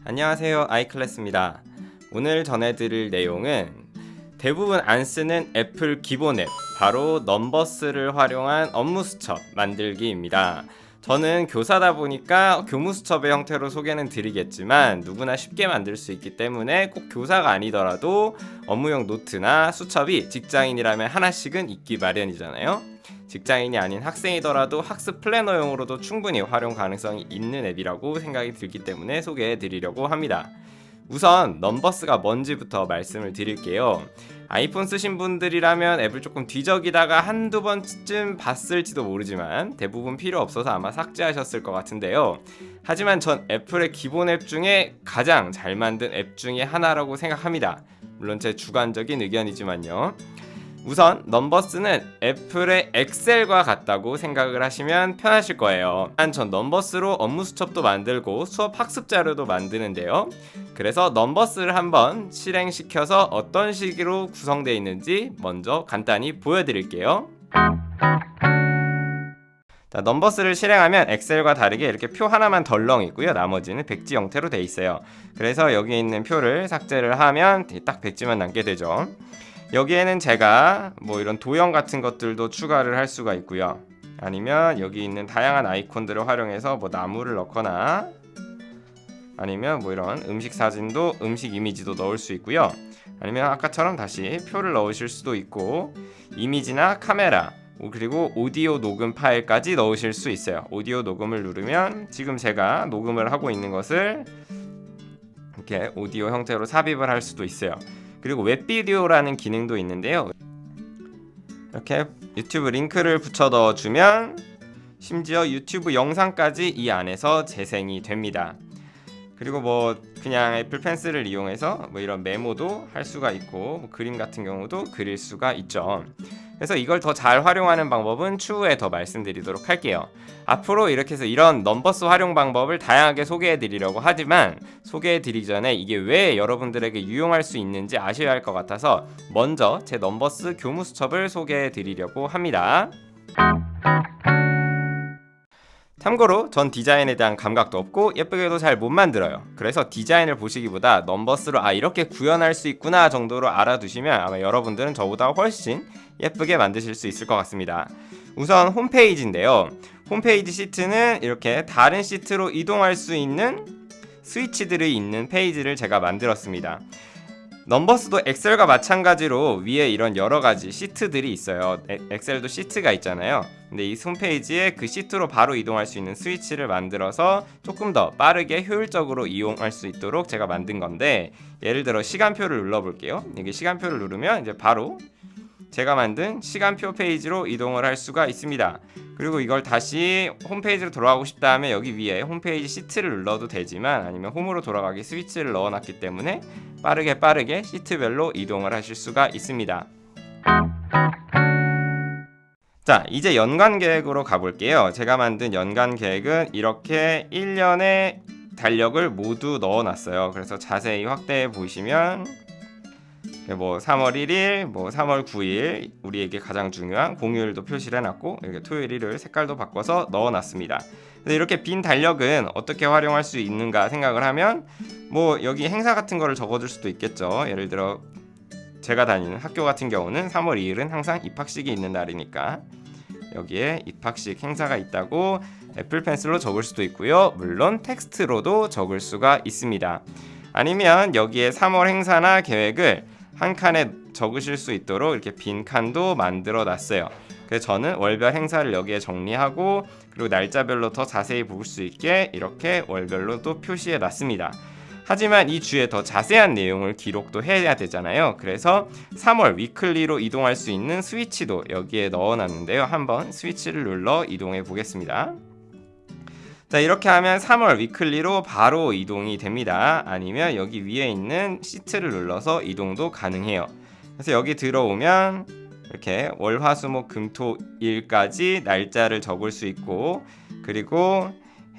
안녕하세요, 아이클래스입니다. 오늘 전해드릴 내용은 대부분 안 쓰는 애플 기본 앱, 바로 넘버스를 활용한 업무 수첩 만들기입니다. 저는 교사다 보니까 교무 수첩의 형태로 소개는 드리겠지만 누구나 쉽게 만들 수 있기 때문에 꼭 교사가 아니더라도 업무용 노트나 수첩이 직장인이라면 하나씩은 있기 마련이잖아요. 직장인이 아닌 학생이더라도 학습 플래너용으로도 충분히 활용 가능성이 있는 앱이라고 생각이 들기 때문에 소개해 드리려고 합니다. 우선 넘버스가 뭔지부터 말씀을 드릴게요. 아이폰 쓰신 분들이라면 앱을 조금 뒤적이다가 한두 번쯤 봤을지도 모르지만 대부분 필요 없어서 아마 삭제하셨을 것 같은데요. 하지만 전 애플의 기본 앱 중에 가장 잘 만든 앱 중에 하나라고 생각합니다. 물론 제 주관적인 의견이지만요. 우선 넘버스는 애플의 엑셀과 같다고 생각을 하시면 편하실 거예요. 전 넘버스로 업무 수첩도 만들고 수업 학습 자료도 만드는데요. 그래서 넘버스를 한번 실행시켜서 어떤 식으로 구성되어 있는지 먼저 간단히 보여드릴게요. 자, 넘버스를 실행하면 엑셀과 다르게 이렇게 표 하나만 덜렁 있고요. 나머지는 백지 형태로 되어 있어요. 그래서 여기 있는 표를 삭제를 하면 딱 백지만 남게 되죠. 여기에는 제가 뭐 이런 도형 같은 것들도 추가를 할 수가 있고요. 아니면 여기 있는 다양한 아이콘들을 활용해서 뭐 나무를 넣거나 아니면 뭐 이런 음식 사진도 음식 이미지도 넣을 수 있고요. 아니면 아까처럼 다시 표를 넣으실 수도 있고 이미지나 카메라 그리고 오디오 녹음 파일까지 넣으실 수 있어요. 오디오 녹음을 누르면 지금 제가 녹음을 하고 있는 것을 이렇게 오디오 형태로 삽입을 할 수도 있어요. 그리고 웹비디오라는 기능도 있는데요. 이렇게 유튜브 링크를 붙여 넣어주면 심지어 유튜브 영상까지 이 안에서 재생이 됩니다. 그리고 뭐 그냥 애플 펜슬을 이용해서 뭐 이런 메모도 할 수가 있고 뭐 그림 같은 경우도 그릴 수가 있죠. 그래서 이걸 더 잘 활용하는 방법은 추후에 더 말씀드리도록 할게요. 앞으로 이렇게 해서 이런 넘버스 활용 방법을 다양하게 소개해 드리려고 하지만 소개해 드리기 전에 이게 왜 여러분들에게 유용할 수 있는지 아셔야 할 것 같아서 먼저 제 넘버스 교무 수첩을 소개해 드리려고 합니다. 참고로 전 디자인에 대한 감각도 없고 예쁘게도 잘 못 만들어요. 그래서 디자인을 보시기보다 넘버스로 이렇게 구현할 수 있구나 정도로 알아두시면 아마 여러분들은 저보다 훨씬 예쁘게 만드실 수 있을 것 같습니다. 우선 홈페이지인데요. 홈페이지 시트는 이렇게 다른 시트로 이동할 수 있는 스위치들이 있는 페이지를 제가 만들었습니다. 넘버스도 엑셀과 마찬가지로 위에 이런 여러가지 시트들이 있어요. 엑셀도 시트가 있잖아요. 근데 이 홈페이지에 그 시트로 바로 이동할 수 있는 스위치를 만들어서 조금 더 빠르게 효율적으로 이용할 수 있도록 제가 만든 건데, 예를 들어 시간표를 눌러볼게요. 여기 시간표를 누르면 이제 바로 제가 만든 시간표 페이지로 이동을 할 수가 있습니다. 그리고 이걸 다시 홈페이지로 돌아가고 싶다 하면 여기 위에 홈페이지 시트를 눌러도 되지만, 아니면 홈으로 돌아가기 스위치를 넣어놨기 때문에 빠르게 시트별로 이동을 하실 수가 있습니다. 자, 이제 연간 계획으로 가볼게요. 제가 만든 연간 계획은 이렇게 1년의 달력을 모두 넣어놨어요. 그래서 자세히 확대해 보시면 뭐 3월 1일, 뭐 3월 9일 우리에게 가장 중요한 공휴일도 표시를 해놨고, 이렇게 토요일, 일요일 색깔도 바꿔서 넣어놨습니다. 이렇게 빈 달력은 어떻게 활용할 수 있는가 생각을 하면 뭐 여기 행사 같은 거를 적어줄 수도 있겠죠. 예를 들어 제가 다니는 학교 같은 경우는 3월 2일은 항상 입학식이 있는 날이니까 여기에 입학식 행사가 있다고 애플 펜슬로 적을 수도 있고요. 물론 텍스트로도 적을 수가 있습니다. 아니면 여기에 3월 행사나 계획을 한 칸에 적으실 수 있도록 이렇게 빈 칸도 만들어 놨어요. 그래서 저는 월별 행사를 여기에 정리하고, 그리고 날짜별로 더 자세히 볼 수 있게 이렇게 월별로 또 표시해 놨습니다. 하지만 이 주에 더 자세한 내용을 기록도 해야 되잖아요. 그래서 3월 위클리로 이동할 수 있는 스위치도 여기에 넣어 놨는데요. 한번 스위치를 눌러 이동해 보겠습니다. 자, 이렇게 하면 3월 위클리로 바로 이동이 됩니다. 아니면 여기 위에 있는 시트를 눌러서 이동도 가능해요. 그래서 여기 들어오면 이렇게 월, 화, 수, 목, 금, 토, 일까지 날짜를 적을 수 있고, 그리고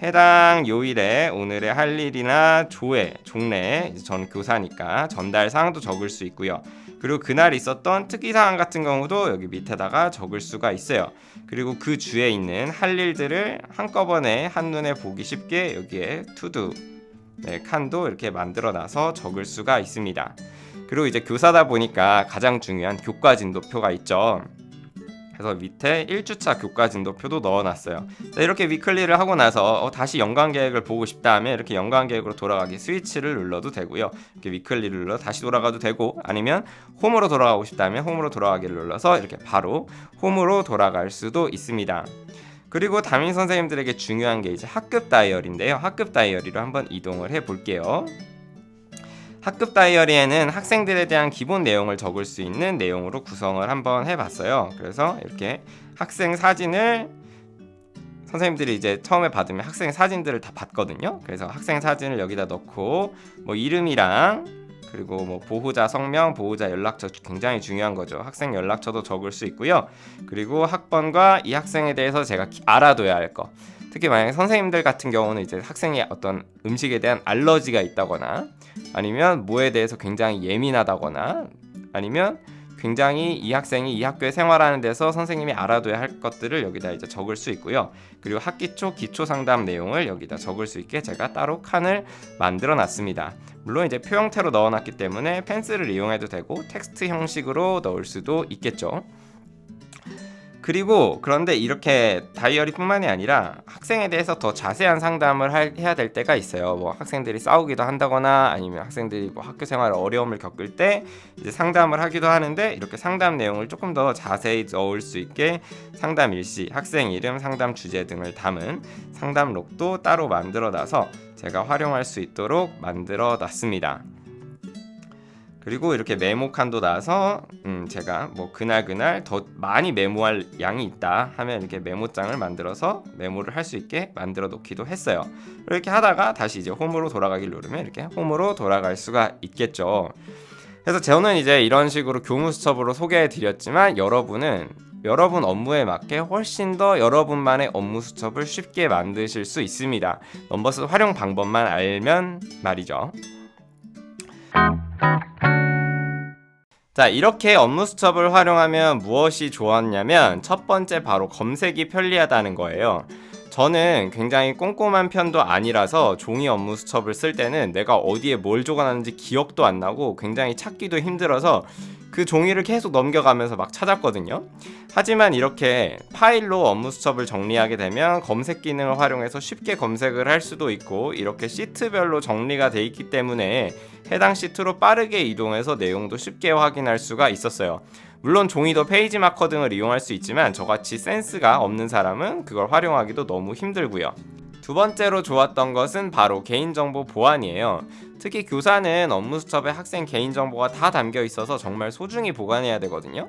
해당 요일에 오늘의 할 일이나 조회, 종례, 전 교사니까 전달 사항도 적을 수 있고요. 그리고 그날 있었던 특이사항 같은 경우도 여기 밑에다가 적을 수가 있어요. 그리고 그 주에 있는 할 일들을 한꺼번에 한눈에 보기 쉽게 여기에 투두 네, 칸도 이렇게 만들어 놔서 적을 수가 있습니다. 그리고 이제 교사다 보니까 가장 중요한 교과 진도표가 있죠. 그래서 밑에 1주차 교과 진도표도 넣어놨어요. 자, 이렇게 위클리를 하고 나서 다시 연간 계획을 보고 싶다 하면 이렇게 연간 계획으로 돌아가기 스위치를 눌러도 되고요. 이렇게 위클리를 눌러 다시 돌아가도 되고, 아니면 홈으로 돌아가고 싶다 하면 홈으로 돌아가기를 눌러서 이렇게 바로 홈으로 돌아갈 수도 있습니다. 그리고 담임 선생님들에게 중요한 게 이제 학급 다이어리인데요. 학급 다이어리로 한번 이동을 해 볼게요. 학급 다이어리에는 학생들에 대한 기본 내용을 적을 수 있는 내용으로 구성을 한번 해봤어요. 그래서 이렇게 학생 사진을 선생님들이 이제 처음에 받으면 학생 사진들을 다 받거든요. 그래서 학생 사진을 여기다 넣고 뭐 이름이랑 그리고 뭐 보호자 성명, 보호자 연락처 굉장히 중요한 거죠. 학생 연락처도 적을 수 있고요. 그리고 학번과 이 학생에 대해서 제가 알아둬야 할 거. 특히 만약에 선생님들 같은 경우는 이제 학생이 어떤 음식에 대한 알러지가 있다거나 아니면 뭐에 대해서 굉장히 예민하다거나 아니면 굉장히 이 학생이 이 학교에 생활하는 데서 선생님이 알아둬야 할 것들을 여기다 이제 적을 수 있고요. 그리고 학기 초 기초 상담 내용을 여기다 적을 수 있게 제가 따로 칸을 만들어 놨습니다. 물론 이제 표 형태로 넣어놨기 때문에 펜슬을 이용해도 되고 텍스트 형식으로 넣을 수도 있겠죠. 그리고 그런데 이렇게 다이어리뿐만이 아니라 학생에 대해서 더 자세한 상담을 해야 될 때가 있어요. 뭐 학생들이 싸우기도 한다거나 아니면 학생들이 뭐 학교 생활에 어려움을 겪을 때 이제 상담을 하기도 하는데, 이렇게 상담 내용을 조금 더 자세히 넣을 수 있게 상담 일시, 학생 이름, 상담 주제 등을 담은 상담록도 따로 만들어 놔서 제가 활용할 수 있도록 만들어 놨습니다. 그리고 이렇게 메모 칸도 나서 제가 뭐 그날 더 많이 메모할 양이 있다 하면 이렇게 메모장을 만들어서 메모를 할 수 있게 만들어 놓기도 했어요. 이렇게 하다가 다시 이제 홈으로 돌아가기를 누르면 이렇게 홈으로 돌아갈 수가 있겠죠. 그래서 저는 이제 이런 식으로 교무수첩으로 소개해 드렸지만 여러분 업무에 맞게 훨씬 더 여러분만의 업무 수첩을 쉽게 만드실 수 있습니다. 넘버스 활용 방법만 알면 말이죠. 자, 이렇게 업무 수첩을 활용하면 무엇이 좋았냐면 첫 번째 바로 검색이 편리하다는 거예요. 저는 굉장히 꼼꼼한 편도 아니라서 종이 업무 수첩을 쓸 때는 내가 어디에 뭘 적어놨는지 기억도 안 나고 굉장히 찾기도 힘들어서 그 종이를 계속 넘겨가면서 막 찾았거든요. 하지만 이렇게 파일로 업무 수첩을 정리하게 되면 검색 기능을 활용해서 쉽게 검색을 할 수도 있고, 이렇게 시트별로 정리가 돼 있기 때문에 해당 시트로 빠르게 이동해서 내용도 쉽게 확인할 수가 있었어요. 물론 종이도 페이지 마커 등을 이용할 수 있지만 저같이 센스가 없는 사람은 그걸 활용하기도 너무 힘들고요. 두 번째로 좋았던 것은 바로 개인정보 보안이에요. 특히 교사는 업무 수첩에 학생 개인정보가 다 담겨 있어서 정말 소중히 보관해야 되거든요.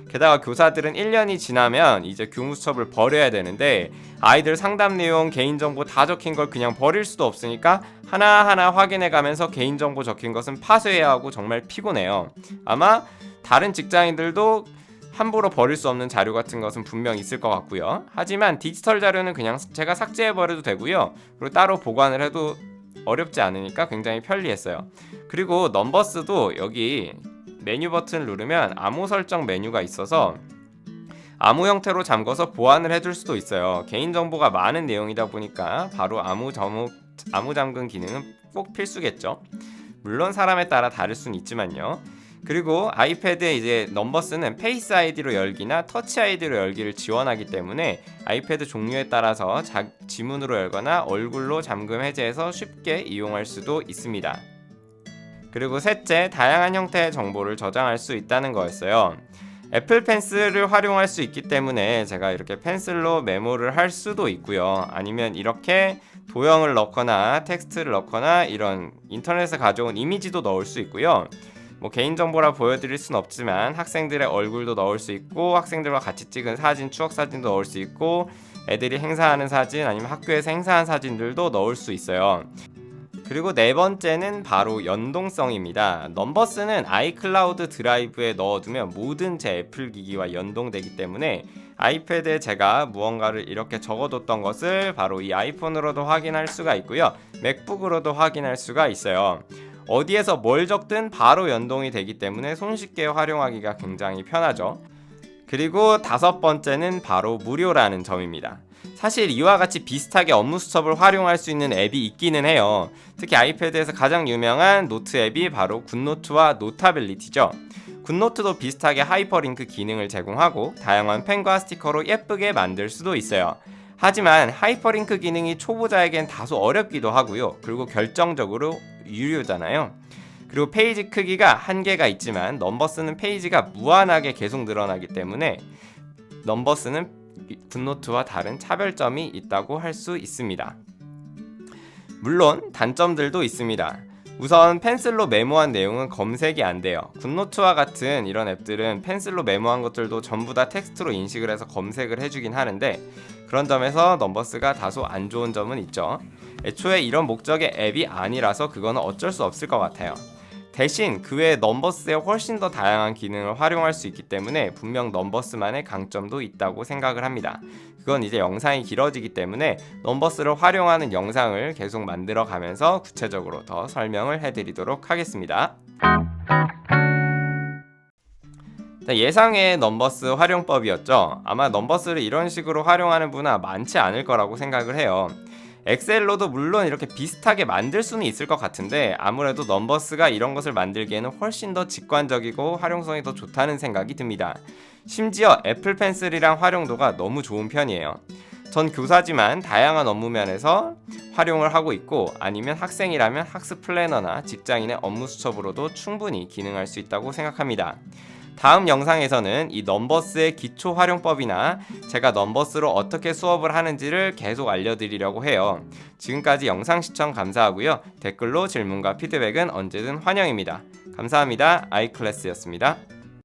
게다가 교사들은 1년이 지나면 이제 교무수첩을 버려야 되는데 아이들 상담 내용, 개인정보 다 적힌 걸 그냥 버릴 수도 없으니까 하나하나 확인해 가면서 개인정보 적힌 것은 파쇄해야 하고 정말 피곤해요. 아마 다른 직장인들도 함부로 버릴 수 없는 자료 같은 것은 분명 있을 것 같고요. 하지만 디지털 자료는 그냥 제가 삭제해버려도 되고요. 그리고 따로 보관을 해도 어렵지 않으니까 굉장히 편리했어요. 그리고 넘버스도 여기 메뉴 버튼을 누르면 암호 설정 메뉴가 있어서 암호 형태로 잠궈서 보완을 해줄 수도 있어요. 개인정보가 많은 내용이다 보니까 바로 암호 잠금 기능은 꼭 필수겠죠. 물론 사람에 따라 다를 수는 있지만요. 그리고 아이패드에 이제 넘버스는 페이스 아이디로 열기나 터치 아이디로 열기를 지원하기 때문에 아이패드 종류에 따라서 지문으로 열거나 얼굴로 잠금 해제해서 쉽게 이용할 수도 있습니다. 그리고 셋째, 다양한 형태의 정보를 저장할 수 있다는 거였어요. 애플 펜슬을 활용할 수 있기 때문에 제가 이렇게 펜슬로 메모를 할 수도 있고요. 아니면 이렇게 도형을 넣거나 텍스트를 넣거나 이런 인터넷에 가져온 이미지도 넣을 수 있고요. 뭐 개인정보라 보여드릴 순 없지만 학생들의 얼굴도 넣을 수 있고, 학생들과 같이 찍은 사진, 추억사진도 넣을 수 있고, 애들이 행사하는 사진 아니면 학교에서 행사한 사진들도 넣을 수 있어요. 그리고 네 번째는 바로 연동성입니다. 넘버스는 아이클라우드 드라이브에 넣어두면 모든 제 애플 기기와 연동되기 때문에 아이패드에 제가 무언가를 이렇게 적어뒀던 것을 바로 이 아이폰으로도 확인할 수가 있고요. 맥북으로도 확인할 수가 있어요. 어디에서 뭘 적든 바로 연동이 되기 때문에 손쉽게 활용하기가 굉장히 편하죠. 그리고 다섯 번째는 바로 무료라는 점입니다. 사실 이와 같이 비슷하게 업무 수첩을 활용할 수 있는 앱이 있기는 해요. 특히 아이패드에서 가장 유명한 노트 앱이 바로 굿노트와 노타빌리티죠. 굿노트도 비슷하게 하이퍼링크 기능을 제공하고 다양한 펜과 스티커로 예쁘게 만들 수도 있어요. 하지만 하이퍼링크 기능이 초보자에겐 다소 어렵기도 하고요. 그리고 결정적으로 유료잖아요. 그리고 페이지 크기가 한계가 있지만 넘버스는 페이지가 무한하게 계속 늘어나기 때문에 넘버스는 굿노트와 다른 차별점이 있다고 할 수 있습니다. 물론 단점들도 있습니다. 우선 펜슬로 메모한 내용은 검색이 안 돼요. 굿노트와 같은 이런 앱들은 펜슬로 메모한 것들도 전부 다 텍스트로 인식을 해서 검색을 해주긴 하는데 그런 점에서 넘버스가 다소 안 좋은 점은 있죠. 애초에 이런 목적의 앱이 아니라서 그거는 어쩔 수 없을 것 같아요. 대신 그 외에 넘버스에 훨씬 더 다양한 기능을 활용할 수 있기 때문에 분명 넘버스만의 강점도 있다고 생각을 합니다. 그건 이제 영상이 길어지기 때문에 넘버스를 활용하는 영상을 계속 만들어 가면서 구체적으로 더 설명을 해드리도록 하겠습니다. 예상의 넘버스 활용법이었죠. 아마 넘버스를 이런 식으로 활용하는 분은 많지 않을 거라고 생각을 해요. 엑셀로도 물론 이렇게 비슷하게 만들 수는 있을 것 같은데 아무래도 넘버스가 이런 것을 만들기에는 훨씬 더 직관적이고 활용성이 더 좋다는 생각이 듭니다. 심지어 애플 펜슬이랑 활용도가 너무 좋은 편이에요. 전 교사지만 다양한 업무 면에서 활용을 하고 있고 아니면 학생이라면 학습 플래너나 직장인의 업무 수첩으로도 충분히 기능할 수 있다고 생각합니다. 다음 영상에서는 이 넘버스의 기초 활용법이나 제가 넘버스로 어떻게 수업을 하는지를 계속 알려드리려고 해요. 지금까지 영상 시청 감사하고요. 댓글로 질문과 피드백은 언제든 환영입니다. 감사합니다. 아이클래스였습니다.